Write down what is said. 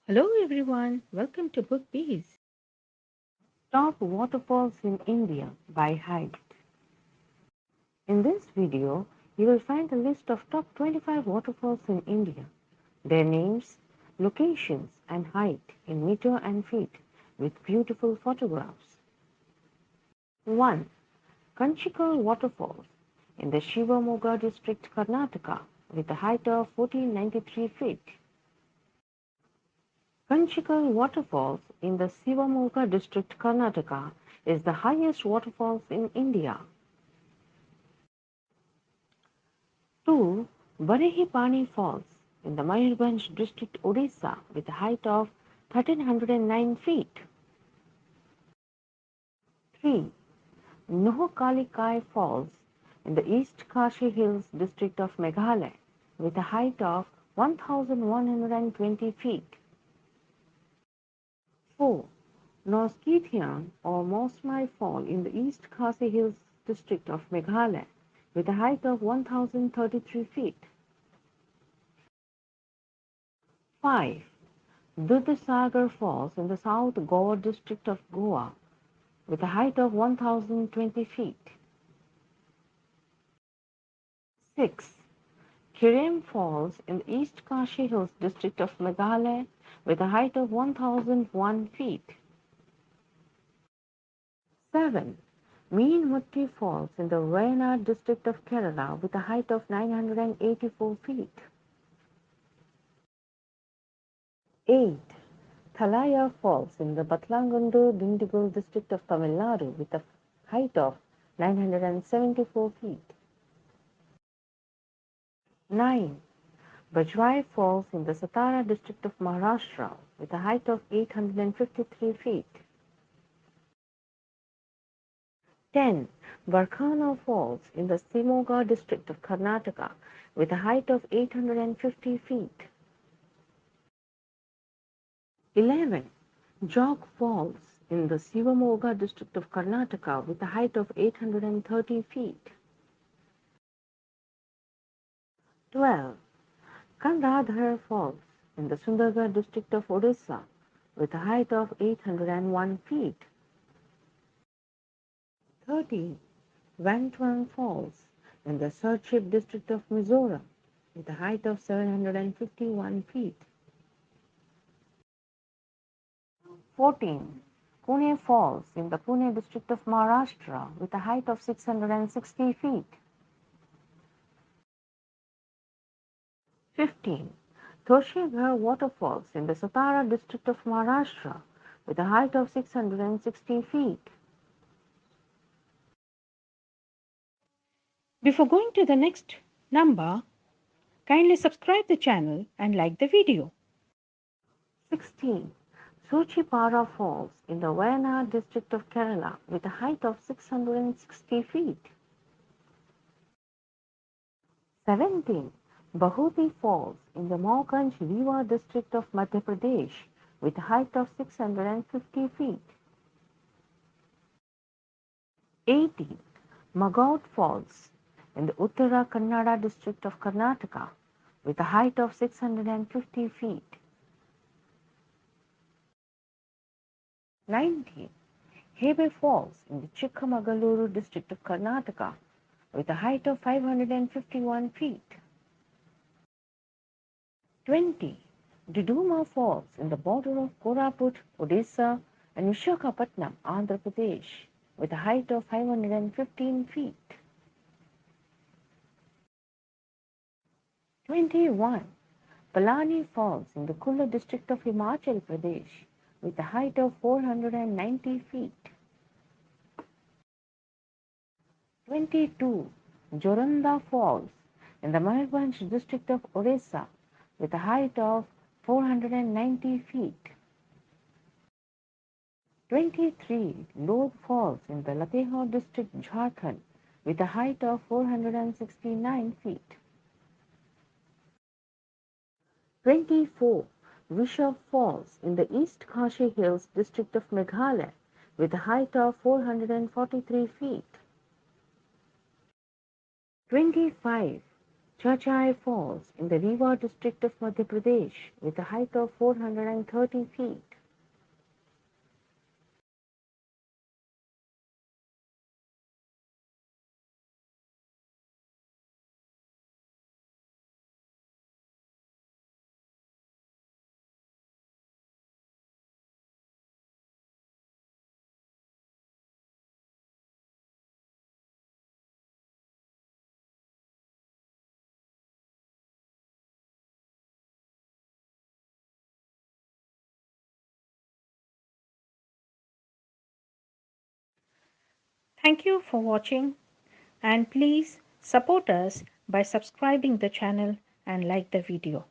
Hello everyone, welcome to Book Bees. Top waterfalls in India by height. In this video, you will find a list of top 25 waterfalls in India, their names, locations, and height in meter and feet, with beautiful photographs. 1. Kunchikal Waterfalls in the Shivamogga district, Karnataka, with a height of 1493 feet. Kunchikal Waterfalls in the Shivamogga district, Karnataka, is the highest waterfalls in India. 2. Barehipani Falls in the Mayurbhanj district, Odisha, with a height of 1309 feet. 3. Nohkalikai Falls in the East Kashi Hills district of Meghalaya, with a height of 1120 feet. 4. Nohsngithiang or Mawsmai Fall in the East Khasi Hills district of Meghalaya, with a height of 1033 feet. 5. Dudhsagar Falls in the South Goa district of Goa, with a height of 1020 feet. 6. Kynrem Falls in the East Kashi Hills district of Meghalaya, with a height of 1001 feet. 7. Meenmutty Falls in the Wayanad district of Kerala, with a height of 984 feet. 8. Thalaiyar Falls in the Batlangundu-Dindigul district of Tamil Nadu, with a height of 974 feet. 9. Vajrai Falls in the Satara district of Maharashtra, with a height of 853 feet. 10. Barkana Falls in the Shimoga district of Karnataka, with a height of 850 feet. 11. Jog Falls in the Shivamogga district of Karnataka, with a height of 830 feet. 12. Khandadhar Falls in the Sundargarh district of Odisha, with a height of 801 feet. 13. Vantawng Falls in the Soochipara district of Mizoram, with a height of 751 feet. 14. Kune Falls in the Pune district of Maharashtra, with a height of 660 feet. 15. Thoseghar Waterfalls in the Satara district of Maharashtra, with a height of 660 feet. Before going to the next number, kindly subscribe the channel and like the video. 16. Soochipara Falls in the Wayanad district of Kerala, with a height of 660 feet. 17. Bahuti Falls in the Mawganj Rewa district of Madhya Pradesh, with a height of 650 feet. 18. Magod Falls in the Uttara Kannada district of Karnataka, with a height of 650 feet. 19. Hebbe Falls in the Chikmagaluru district of Karnataka, with a height of 551 feet. 20. Duduma Falls in the border of Koraput, Odisha, and Visakhapatnam, Andhra Pradesh, with a height of 515 feet. 21. Palani Falls in the Kulla district of Himachal Pradesh, with a height of 490 feet. 22. Joranda Falls in the Meenmutty district of Odisha, with a height of 490 feet. 23. Lodh Falls in the Latehar district, Jharkhand, with a height of 469 feet. 24. Rishabh Falls in the East Kashi Hills district of Meghalaya, with a height of 443 feet. 25. Chachai Falls in the Rewa district of Madhya Pradesh with a height of 430 feet. Thank you for watching, and please support us by subscribing the channel and like the video.